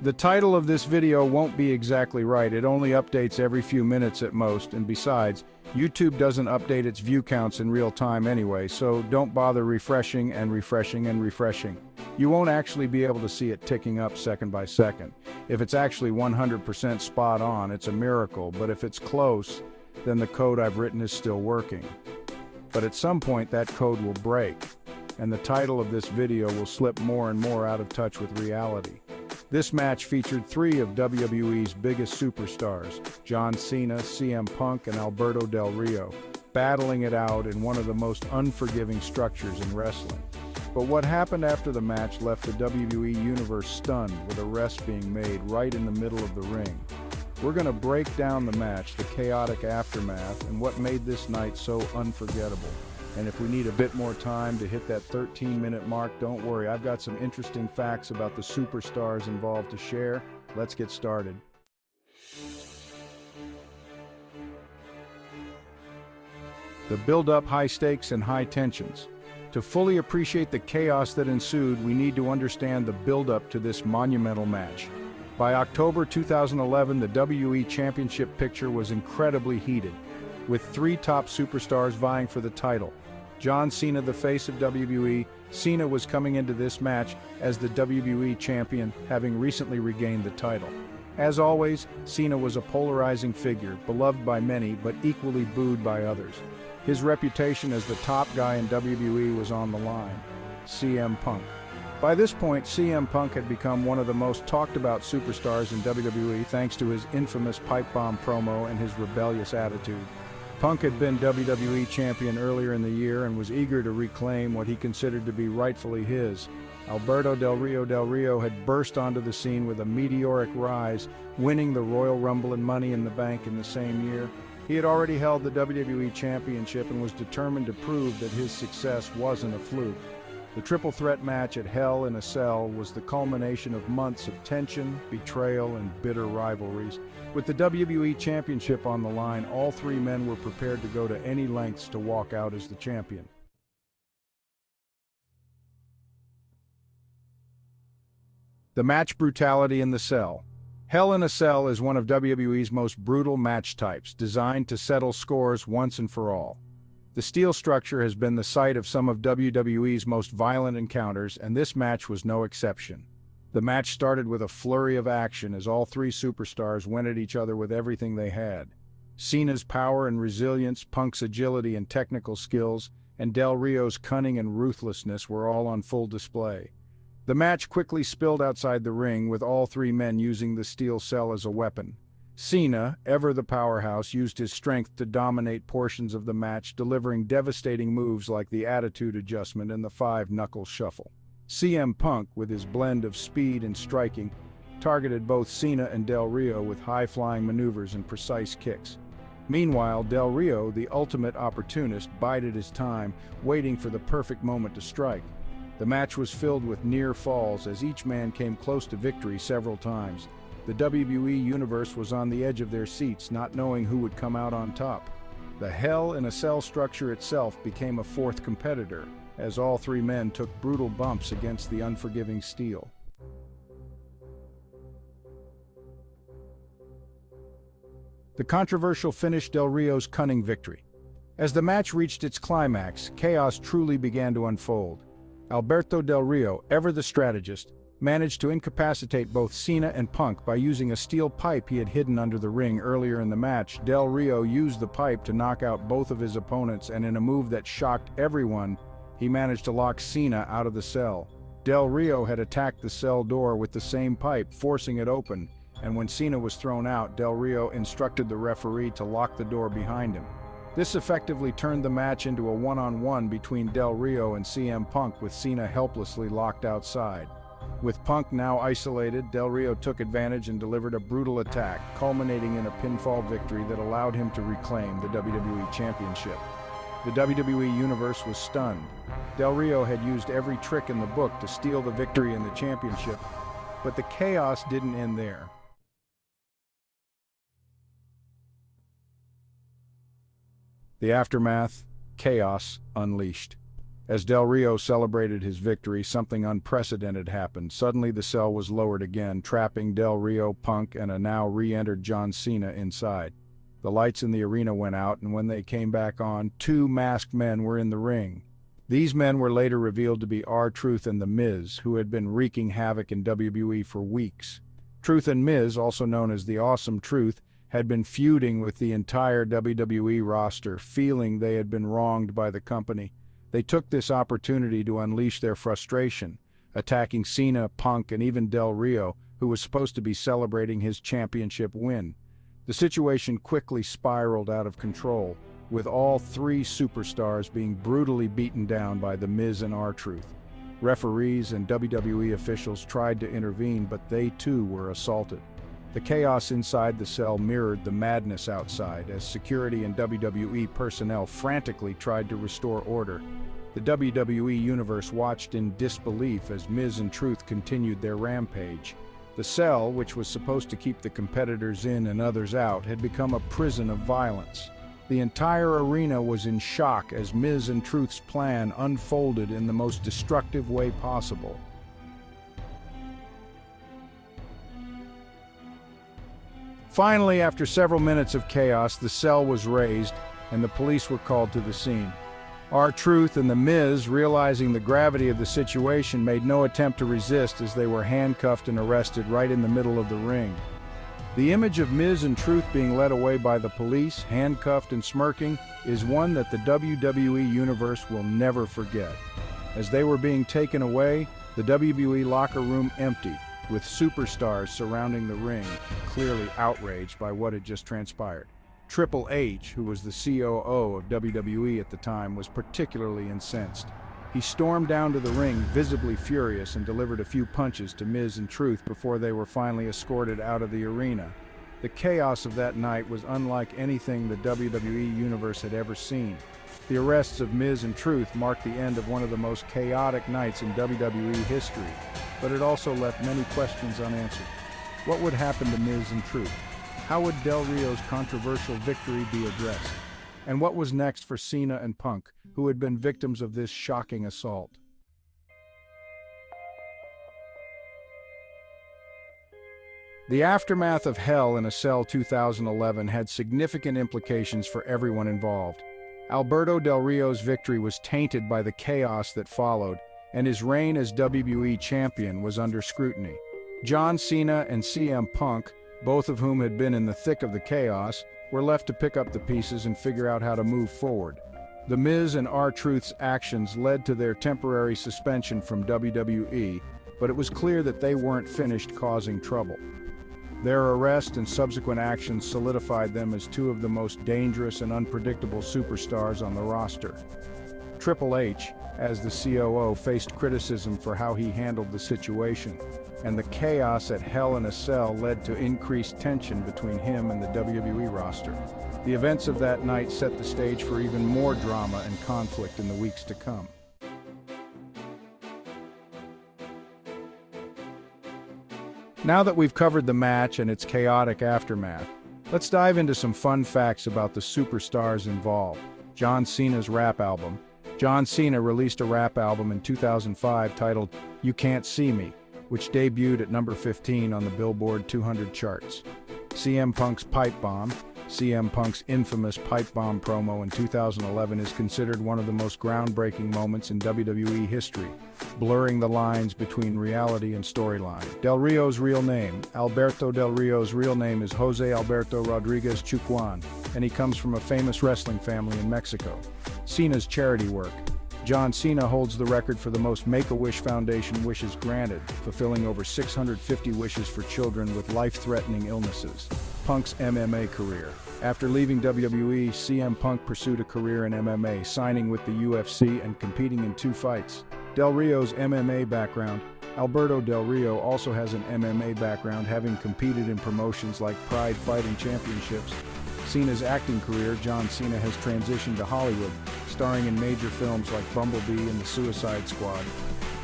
The title of this video won't be exactly right. It only updates every few minutes at most, and besides, YouTube doesn't update its view counts in real time anyway, so don't bother refreshing and refreshing and refreshing. You won't actually be able to see it ticking up second by second. If it's actually 100% spot on, it's a miracle, but if it's close, then the code I've written is still working. But at some point that code will break, and the title of this video will slip more and more out of touch with reality. This match featured three of WWE's biggest superstars, John Cena, CM Punk, and Alberto Del Rio, battling it out in one of the most unforgiving structures in wrestling. But what happened after the match left the WWE Universe stunned, with arrests being made right in the middle of the ring. We're going to break down the match, the chaotic aftermath, and what made this night so unforgettable. And if we need a bit more time to hit that 13-minute mark, don't worry, I've got some interesting facts about the superstars involved to share. Let's get started. The build-up, high stakes, and high tensions. To fully appreciate the chaos that ensued, we need to understand the build-up to this monumental match. By October 2011, the WWE Championship picture was incredibly heated, with three top superstars vying for the title. John Cena, the face of WWE, Cena was coming into this match as the WWE Champion, having recently regained the title. As always, Cena was a polarizing figure, beloved by many but equally booed by others. His reputation as the top guy in WWE was on the line. CM Punk. By this point, CM Punk had become one of the most talked about superstars in WWE thanks to his infamous pipe bomb promo and his rebellious attitude. Punk had been WWE Champion earlier in the year and was eager to reclaim what he considered to be rightfully his. Alberto Del Rio had burst onto the scene with a meteoric rise, winning the Royal Rumble and Money in the Bank in the same year. He had already held the WWE Championship and was determined to prove that his success wasn't a fluke. The triple threat match at Hell in a Cell was the culmination of months of tension, betrayal, and bitter rivalries. With the WWE Championship on the line, all three men were prepared to go to any lengths to walk out as the champion. The match brutality in the Cell. Hell in a Cell is one of WWE's most brutal match types, designed to settle scores once and for all. The steel structure has been the site of some of WWE's most violent encounters, and this match was no exception. The match started with a flurry of action as all three superstars went at each other with everything they had. Cena's power and resilience, Punk's agility and technical skills, and Del Rio's cunning and ruthlessness were all on full display. The match quickly spilled outside the ring, with all three men using the steel cell as a weapon. Cena, ever the powerhouse, used his strength to dominate portions of the match, delivering devastating moves like the Attitude Adjustment and the Five-Knuckle Shuffle. CM Punk, with his blend of speed and striking, targeted both Cena and Del Rio with high-flying maneuvers and precise kicks. Meanwhile, Del Rio, the ultimate opportunist, bided his time, waiting for the perfect moment to strike. The match was filled with near falls as each man came close to victory several times. The WWE Universe was on the edge of their seats, not knowing who would come out on top. The Hell in a Cell structure itself became a fourth competitor, as all three men took brutal bumps against the unforgiving steel. The controversial finish, Del Rio's cunning victory. As the match reached its climax, chaos truly began to unfold. Alberto Del Rio, ever the strategist, managed to incapacitate both Cena and Punk by using a steel pipe he had hidden under the ring earlier in the match. Del Rio used the pipe to knock out both of his opponents, and in a move that shocked everyone, he managed to lock Cena out of the cell. Del Rio had attacked the cell door with the same pipe, forcing it open, and when Cena was thrown out, Del Rio instructed the referee to lock the door behind him. This effectively turned the match into a one-on-one between Del Rio and CM Punk, with Cena helplessly locked outside. With Punk now isolated, Del Rio took advantage and delivered a brutal attack, culminating in a pinfall victory that allowed him to reclaim the WWE Championship. The WWE Universe was stunned. Del Rio had used every trick in the book to steal the victory in the championship, but the chaos didn't end there. The aftermath, chaos unleashed. As Del Rio celebrated his victory, something unprecedented happened. Suddenly the cell was lowered again, trapping Del Rio, Punk, and a now re-entered John Cena inside. The lights in the arena went out, and when they came back on, two masked men were in the ring. These men were later revealed to be R-Truth and The Miz, who had been wreaking havoc in WWE for weeks. Truth and Miz, also known as the Awesome Truth, had been feuding with the entire WWE roster, feeling they had been wronged by the company. They took this opportunity to unleash their frustration, attacking Cena, Punk, and even Del Rio, who was supposed to be celebrating his championship win. The situation quickly spiraled out of control, with all three superstars being brutally beaten down by The Miz and R-Truth. Referees and WWE officials tried to intervene, but they too were assaulted. The chaos inside the cell mirrored the madness outside, as security and WWE personnel frantically tried to restore order. The WWE Universe watched in disbelief as Miz and Truth continued their rampage. The cell, which was supposed to keep the competitors in and others out, had become a prison of violence. The entire arena was in shock as Miz and Truth's plan unfolded in the most destructive way possible. Finally, after several minutes of chaos, the cell was raised and the police were called to the scene. R-Truth and The Miz, realizing the gravity of the situation, made no attempt to resist as they were handcuffed and arrested right in the middle of the ring. The image of Miz and Truth being led away by the police, handcuffed and smirking, is one that the WWE Universe will never forget. As they were being taken away, the WWE locker room emptied, with superstars surrounding the ring, clearly outraged by what had just transpired. Triple H, who was the COO of WWE at the time, was particularly incensed. He stormed down to the ring, visibly furious, and delivered a few punches to Miz and Truth before they were finally escorted out of the arena. The chaos of that night was unlike anything the WWE Universe had ever seen. The arrests of Miz and Truth marked the end of one of the most chaotic nights in WWE history, but it also left many questions unanswered. What would happen to Miz and Truth? How would Del Rio's controversial victory be addressed? And what was next for Cena and Punk, who had been victims of this shocking assault? The aftermath of Hell in a Cell 2011 had significant implications for everyone involved. Alberto Del Rio's victory was tainted by the chaos that followed, and his reign as WWE champion was under scrutiny. John Cena and CM Punk, both of whom had been in the thick of the chaos, were left to pick up the pieces and figure out how to move forward. The Miz and R-Truth's actions led to their temporary suspension from WWE, but it was clear that they weren't finished causing trouble. Their arrest and subsequent actions solidified them as two of the most dangerous and unpredictable superstars on the roster. Triple H, as the COO, faced criticism for how he handled the situation, and the chaos at Hell in a Cell led to increased tension between him and the WWE roster. The events of that night set the stage for even more drama and conflict in the weeks to come. Now that we've covered the match and its chaotic aftermath, let's dive into some fun facts about the superstars involved. John Cena's rap album. John Cena released a rap album in 2005 titled You Can't See Me, which debuted at number 15 on the Billboard 200 charts. CM Punk's Pipe Bomb. CM Punk's infamous Pipe Bomb promo in 2011 is considered one of the most groundbreaking moments in WWE history, blurring the lines between reality and storyline. Del Rio's real name. Alberto Del Rio's real name is Jose Alberto Rodriguez Chucuan, and he comes from a famous wrestling family in Mexico. Cena's charity work. John Cena holds the record for the most Make-A-Wish Foundation wishes granted, fulfilling over 650 wishes for children with life-threatening illnesses. Punk's MMA career. After leaving WWE, CM Punk pursued a career in MMA, signing with the UFC and competing in 2 fights. Del Rio's MMA background. Alberto Del Rio also has an MMA background, having competed in promotions like Pride Fighting Championships. Cena's acting career. John Cena has transitioned to Hollywood, starring in major films like Bumblebee and The Suicide Squad.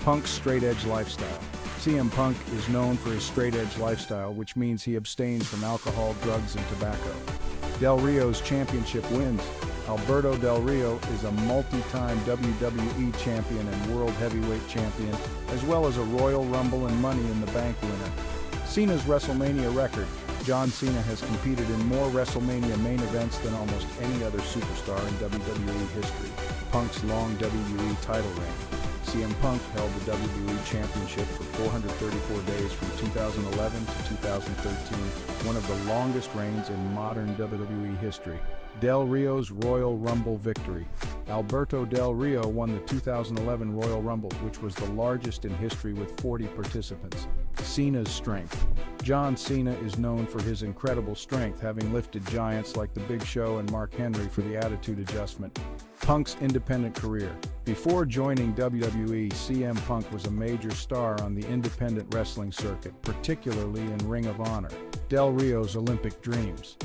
Punk's straight-edge lifestyle. CM Punk is known for his straight-edge lifestyle, which means he abstains from alcohol, drugs, and tobacco. Del Rio's championship wins. Alberto Del Rio is a multi-time WWE champion and World Heavyweight champion, as well as a Royal Rumble and Money in the Bank winner. Cena's WrestleMania record. John Cena has competed in more WrestleMania main events than almost any other superstar in WWE history. Punk's long WWE title reign. CM Punk held the WWE Championship for 434 days from 2011 to 2013, one of the longest reigns in modern WWE history. Del Rio's Royal Rumble victory. Alberto Del Rio won the 2011 Royal Rumble, which was the largest in history with 40 participants. Cena's strength. John Cena is known for his incredible strength, having lifted giants like The Big Show and Mark Henry for the Attitude Adjustment. Punk's independent career. Before joining WWE, CM Punk was a major star on the independent wrestling circuit, particularly in Ring of Honor. Del Rio's Olympic dreams.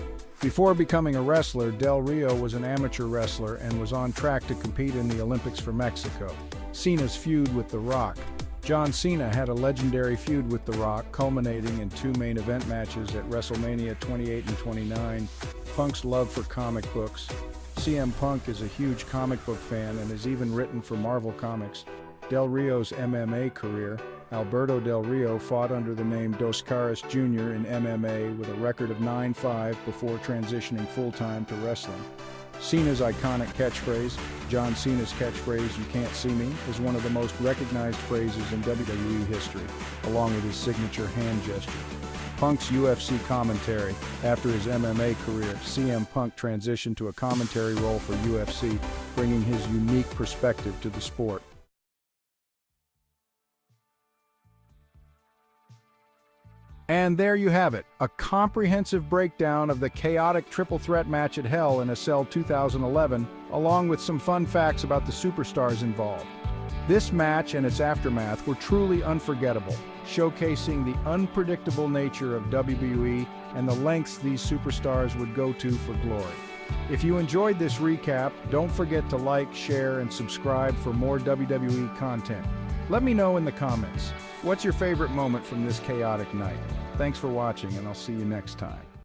Before becoming a wrestler, Del Rio was an amateur wrestler and was on track to compete in the Olympics for Mexico. Cena's feud with The Rock. John Cena had a legendary feud with The Rock, culminating in two main event matches at WrestleMania 28 and 29. Punk's love for comic books. CM Punk is a huge comic book fan and has even written for Marvel Comics. Del Rio's MMA career. Alberto Del Rio fought under the name Dos Caras Jr. in MMA with a record of 9-5 before transitioning full-time to wrestling. Cena's iconic catchphrase. John Cena's catchphrase, "You can't see me," is one of the most recognized phrases in WWE history, along with his signature hand gesture. Punk's UFC commentary. After his MMA career, CM Punk transitioned to a commentary role for UFC, bringing his unique perspective to the sport. And there you have it, a comprehensive breakdown of the chaotic triple threat match at Hell in a Cell 2011, along with some fun facts about the superstars involved. This match and its aftermath were truly unforgettable, showcasing the unpredictable nature of WWE and the lengths these superstars would go to for glory. If you enjoyed this recap, don't forget to like, share, and subscribe for more WWE content. Let me know in the comments, what's your favorite moment from this chaotic night? Thanks for watching, and I'll see you next time.